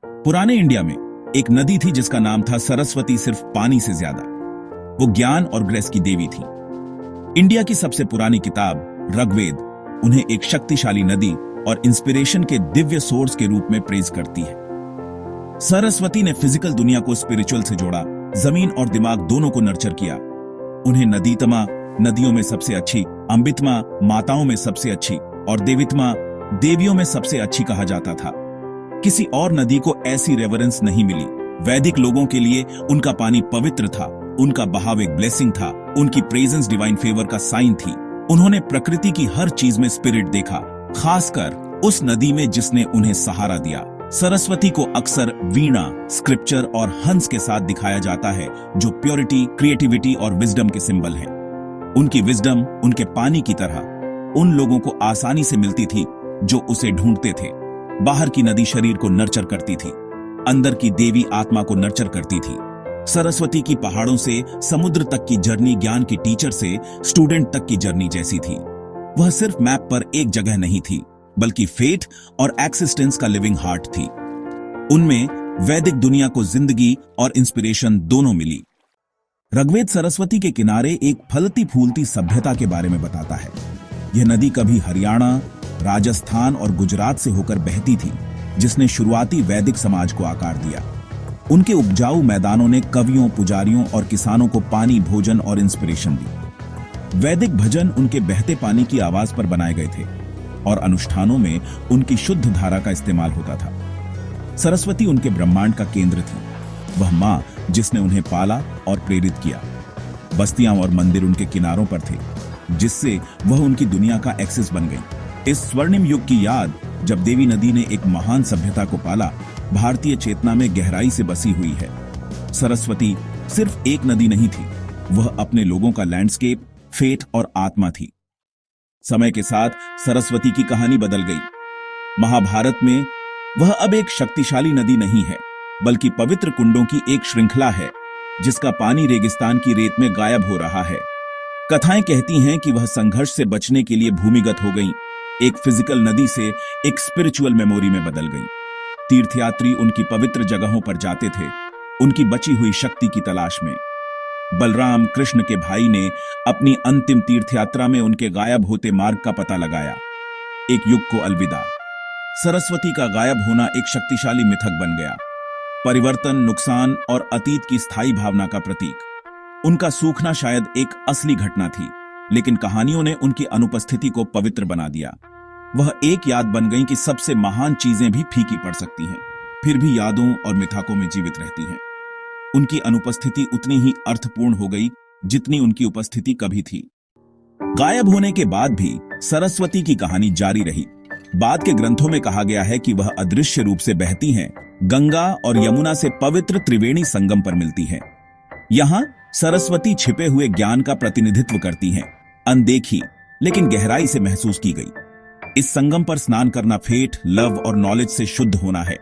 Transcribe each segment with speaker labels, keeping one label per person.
Speaker 1: पुराने इंडिया में एक नदी थी जिसका नाम था सरस्वती, सिर्फ पानी से ज्यादा। वो ज्ञान और ग्रेस की देवी थी। इंडिया की सबसे पुरानी किताब ऋग्वेद उन्हें एक शक्तिशाली नदी और इंस्पिरेशन के दिव्य सोर्स के रूप में प्रेज करती है। सरस्वती ने फिजिकल दुनिया को स्पिरिचुअल से जोड़ा, जमीन और दिमाग दोनों को नर्चर किया। उन्हें नदीतमा, नदियों में सबसे अच्छी, अम्बितमा, माताओं में सबसे अच्छी, और देवितमा, देवियों में सबसे अच्छी कहा जाता था। किसी और नदी को ऐसी रेवरेंस नहीं मिली। वैदिक लोगों के लिए उनका पानी पवित्र था, उनका बहाव एक ब्लेसिंग था, उनकी प्रेजेंस डिवाइन फेवर का साइन थी। उन्होंने प्रकृति की हर चीज में स्पिरिट देखा, खासकर उस नदी में जिसने उन्हें सहारा दिया। सरस्वती को अक्सर वीणा, स्क्रिप्चर और हंस के साथ दिखाया जाता है, जो प्योरिटी, क्रिएटिविटी और विजडम के सिंबल हैं। उनकी विजडम उनके पानी की तरह उन लोगों को आसानी से मिलती थी जो उसे ढूंढते थे। बाहर की नदी शरीर को नर्चर करती थी, अंदर की देवी आत्मा को नर्चर करती थी। सरस्वती की पहाड़ों से समुद्र तक की जर्नी ज्ञान की टीचर से स्टूडेंट तक की जर्नी जैसी थी। वह सिर्फ मैप पर एक जगह नहीं थी, बल्कि फेट और एक्सिस्टेंस का लिविंग हार्ट थी। उनमें वैदिक दुनिया को जिंदगी और इंस्पिरेशन दोनों मिली। ऋग्वेद सरस्वती के किनारे एक फलती फूलती सभ्यता के बारे में बताता है। यह नदी कभी हरियाणा, राजस्थान और गुजरात से होकर बहती थी, जिसने शुरुआती वैदिक समाज को आकार दिया। उनके उपजाऊ मैदानों ने कवियों, पुजारियों और किसानों को पानी, भोजन और इंस्पिरेशन दी। वैदिक भजन उनके बहते पानी की आवाज पर बनाए गए थे और अनुष्ठानों में उनकी शुद्ध धारा का इस्तेमाल होता था। सरस्वती उनके ब्रह्मांड का केंद्र थी, वह मां जिसने उन्हें पाला और प्रेरित किया। बस्तियां और मंदिर उनके किनारों पर थे, जिससे वह उनकी दुनिया का एक्सेस बन गई। इस स्वर्णिम युग की याद जब देवी नदी ने एक महान सभ्यता को पाला, भारतीय चेतना में गहराई से बसी हुई है। सरस्वती सिर्फ एक नदी नहीं थी, वह अपने लोगों का लैंडस्केप, फेट और आत्मा थी। समय के साथ सरस्वती की कहानी बदल गई। महाभारत में वह अब एक शक्तिशाली नदी नहीं है, बल्कि पवित्र कुंडों की एक श्रृंखला है, जिसका पानी रेगिस्तान की रेत में गायब हो रहा है। कथाएं कहती हैं कि वह संघर्ष से बचने के लिए भूमिगत हो गई, एक फिजिकल नदी से एक स्पिरिचुअल मेमोरी में बदल गई। तीर्थयात्री उनकी पवित्र जगहों पर जाते थे, उनकी बची हुई शक्ति की तलाश में। बलराम कृष्ण के भाई ने अपनी अंतिम तीर्थयात्रा में उनके गायब होते मार्ग का पता लगाया। एक युग को अलविदा। सरस्वती का गायब होना एक शक्तिशाली मिथक बन गया, परिवर्तन, नुकसान और अतीत की स्थायी भावना का प्रतीक। उनका सूखना शायद एक असली घटना थी, लेकिन कहानियों ने उनकी अनुपस्थिति को पवित्र बना दिया। वह एक याद बन गई कि सबसे महान चीजें भी फीकी पड़ सकती हैं, फिर भी यादों और मिथकों में जीवित रहती हैं। उनकी अनुपस्थिति उतनी ही अर्थपूर्ण हो गई जितनी उनकी उपस्थिति कभी थी। गायब होने के बाद भी सरस्वती की कहानी जारी रही। बाद के ग्रंथों में कहा गया है कि वह अदृश्य रूप से बहती हैं, गंगा और यमुना से पवित्र त्रिवेणी संगम पर मिलती हैं। यहां सरस्वती छिपे हुए ज्ञान का प्रतिनिधित्व करती हैं, अनदेखी लेकिन गहराई से महसूस की गई। इस संगम पर स्नान करना फेट, लव और नॉलेज से शुद्ध होना है।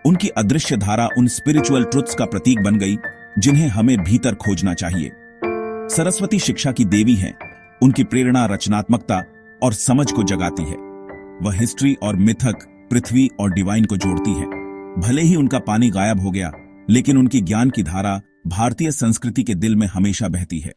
Speaker 1: उनकी अदृश्य धारा उन स्पिरिचुअल ट्रुथ्स का प्रतीक बन गई जिन्हें हमें भीतर खोजना चाहिए। सरस्वती शिक्षा की देवी हैं, उनकी प्रेरणा रचनात्मकता और समझ को जगाती है। वह हिस्ट्री और मिथक, पृथ्वी और डिवाइन को जोड़ती है। भले ही उनका पानी गायब हो गया, लेकिन उनकी ज्ञान की धारा भारतीय संस्कृति के दिल में हमेशा बहती है।